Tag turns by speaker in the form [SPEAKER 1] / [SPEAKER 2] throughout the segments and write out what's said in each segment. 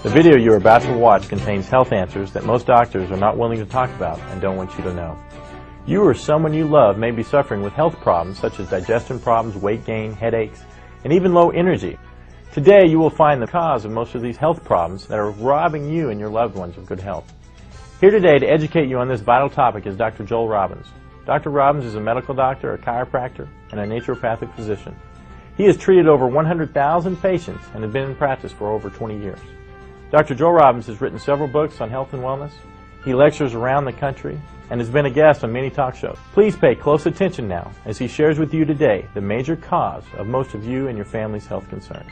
[SPEAKER 1] The video you are about to watch contains health answers that most doctors are not willing to talk about and don't want you to know. You or someone you love may be suffering with health problems such as digestion problems, weight gain, headaches, and even low energy. Today you will find the cause of most of these health problems that are robbing you and your loved ones of good health. Here today to educate you on this vital topic is Dr. Joel Robbins. Dr. Robbins is a medical doctor, a chiropractor, and a naturopathic physician. He has treated over 100,000 patients and has been in practice for over 20 years. Dr. Joel Robbins has written several books on health and wellness. He lectures around the country and has been a guest on many talk shows. Please pay close attention now as he shares with you today the major cause of most of you and your family's health concerns.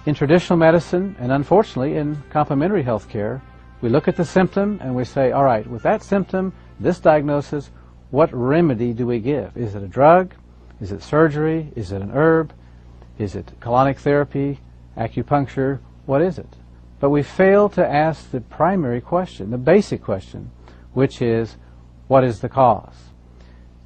[SPEAKER 2] In traditional medicine, and unfortunately in complementary health care, we look at the symptom and we say, all right, with that symptom, this diagnosis, what remedy do we give? Is it a drug? Is it surgery? Is it an herb? Is it colonic therapy, acupuncture? What is it? But we fail to ask the primary question, the basic question, which is, what is the cause?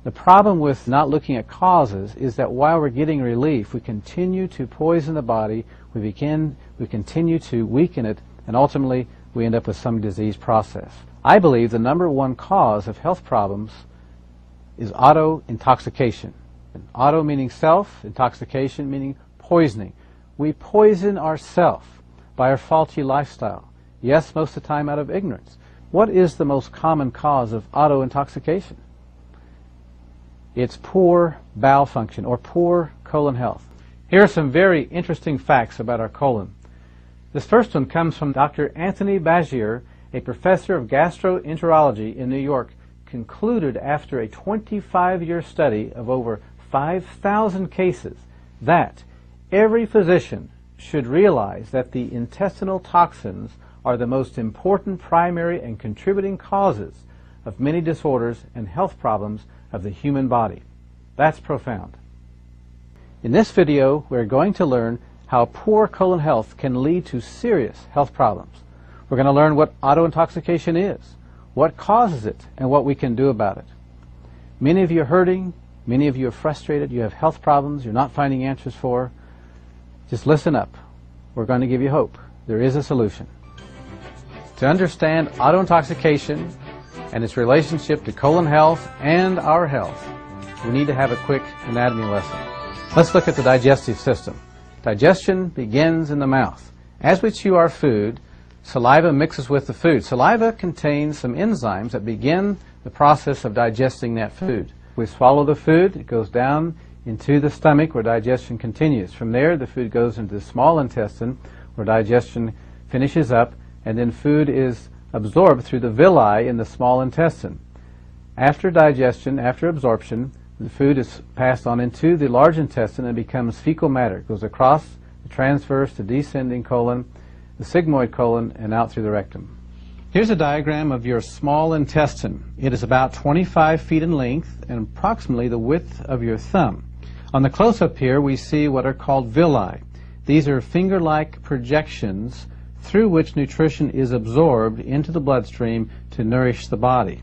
[SPEAKER 2] The problem with not looking at causes is that while we're getting relief, we continue to poison the body, we continue to weaken it, and ultimately we end up with some disease process. I believe the number one cause of health problems is auto-intoxication. Auto meaning self, intoxication meaning poisoning. We poison ourselves by our faulty lifestyle. Yes, most of the time out of ignorance. What is the most common cause of auto-intoxication? It's poor bowel function or poor colon health. Here are some very interesting facts about our colon. This first one comes from Dr. Anthony Bagier, a professor of gastroenterology in New York, concluded after a 25-year study of over 5,000 cases that every physician should realize that the intestinal toxins are the most important primary and contributing causes of many disorders and health problems of the human body. That's profound. In this video, we're going to learn how poor colon health can lead to serious health problems. We're going to learn what auto-intoxication is, what causes it, and what we can do about it. Many of you are hurting, many of you are frustrated, you have health problems you're not finding answers for. Just listen up. We're going to give you hope. There is a solution. To understand auto-intoxication and its relationship to colon health and our health, we need to have a quick anatomy lesson. Let's look at the digestive system. Digestion begins in the mouth. As we chew our food, saliva mixes with the food. Saliva contains some enzymes that begin the process of digesting that food. We swallow the food, it goes down into the stomach where digestion continues. From there, the food goes into the small intestine where digestion finishes up, and then food is absorbed through the villi in the small intestine. After digestion, after absorption, the food is passed on into the large intestine and becomes fecal matter. It goes across the transverse to descending colon, the sigmoid colon, and out through the rectum. Here's a diagram of your small intestine. It is about 25 feet in length and approximately the width of your thumb. On the close-up here, we see what are called villi. These are finger-like projections through which nutrition is absorbed into the bloodstream to nourish the body.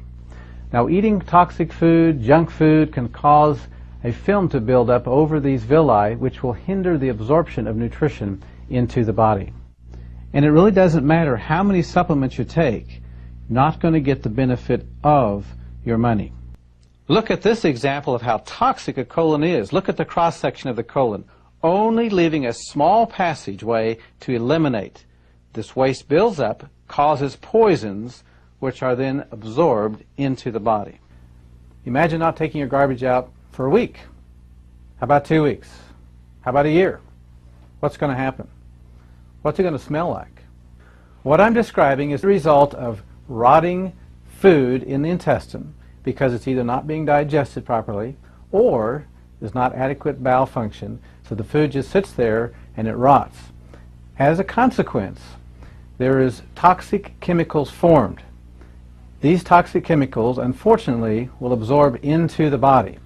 [SPEAKER 2] Now, eating toxic food, junk food, can cause a film to build up over these villi, which will hinder the absorption of nutrition into the body. And it really doesn't matter how many supplements you take, you're not going to get the benefit of your money. Look at this example of how toxic a colon is. Look at the cross-section of the colon, only leaving a small passageway to eliminate. This waste builds up, causes poisons, which are then absorbed into the body. Imagine not taking your garbage out for a week. How about 2 weeks? How about a year? What's going to happen? What's it going to smell like? What I'm describing is the result of rotting food in the intestine because it's either not being digested properly or there's not adequate bowel function, so the food just sits there and it rots. As a consequence, there is toxic chemicals formed. These toxic chemicals, unfortunately, will absorb into the body,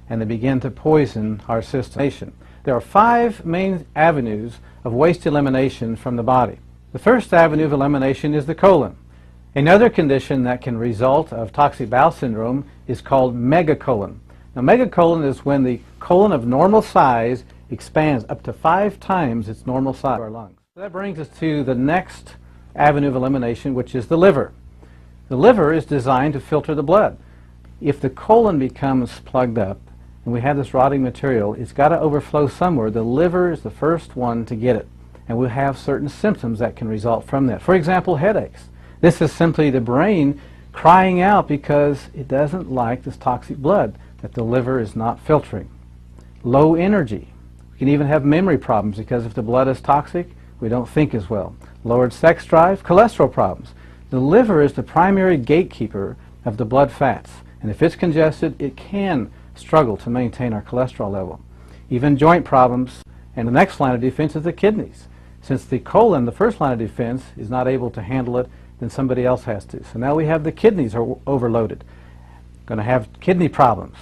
[SPEAKER 2] and they begin to poison our system. There are 5 main avenues of waste elimination from the body. The first avenue of elimination is the colon. Another condition that can result of toxic bowel syndrome is called megacolon. Now, megacolon is when the colon of normal size expands up to 5 times its normal size of our lungs. So that brings us to the next avenue of elimination, which is the liver. The liver is designed to filter the blood. If the colon becomes plugged up and we have this rotting material, it's got to overflow somewhere. The liver is the first one to get it, and we'll have certain symptoms that can result from that. For example, headaches. This is simply the brain crying out because it doesn't like this toxic blood that the liver is not filtering. Low energy. We can even have memory problems because if the blood is toxic, we don't think as well. Lowered sex drive, cholesterol problems. The liver is the primary gatekeeper of the blood fats, and if it's congested, it can struggle to maintain our cholesterol level. Even joint problems, and the next line of defense is the kidneys. Since the colon, the first line of defense, is not able to handle it, then somebody else has to. So now we have the kidneys are overloaded. Going to have kidney problems.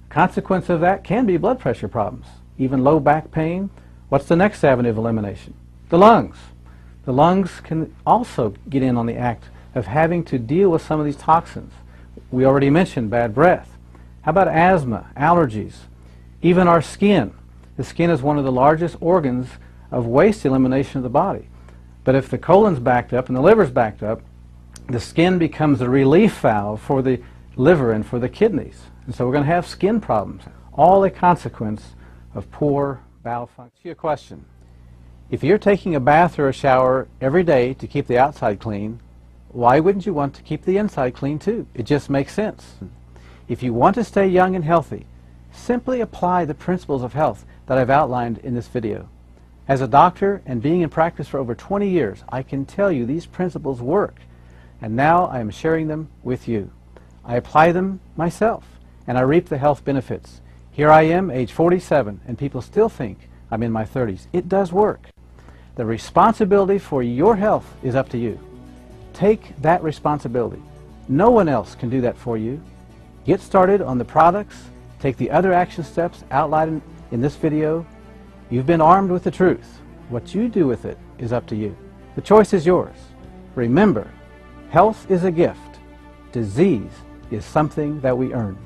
[SPEAKER 2] Consequence of that can be blood pressure problems, even low back pain. What's the next avenue of elimination? The lungs. The lungs can also get in on the act of having to deal with some of these toxins. We already mentioned bad breath. How about asthma, allergies, even our skin? The skin is one of the largest organs of waste elimination of the body. But if the colon's backed up and the liver's backed up, the skin becomes a relief valve for the liver and for the kidneys. And so we're going to have skin problems, all a consequence of poor bowel function. Ask you a question. If you're taking a bath or a shower every day to keep the outside clean, why wouldn't you want to keep the inside clean too? It just makes sense. If you want to stay young and healthy, simply apply the principles of health that I've outlined in this video. As a doctor and being in practice for over 20 years, I can tell you these principles work, and now I am sharing them with you. I apply them myself, and I reap the health benefits. Here I am, age 47, and people still think I'm in my 30s. It does work. The responsibility for your health is up to you. Take that responsibility. No one else can do that for you. Get started on the products. Take the other action steps outlined in this video. You've been armed with the truth. What you do with it is up to you. The choice is yours. Remember, health is a gift. Disease is something that we earn.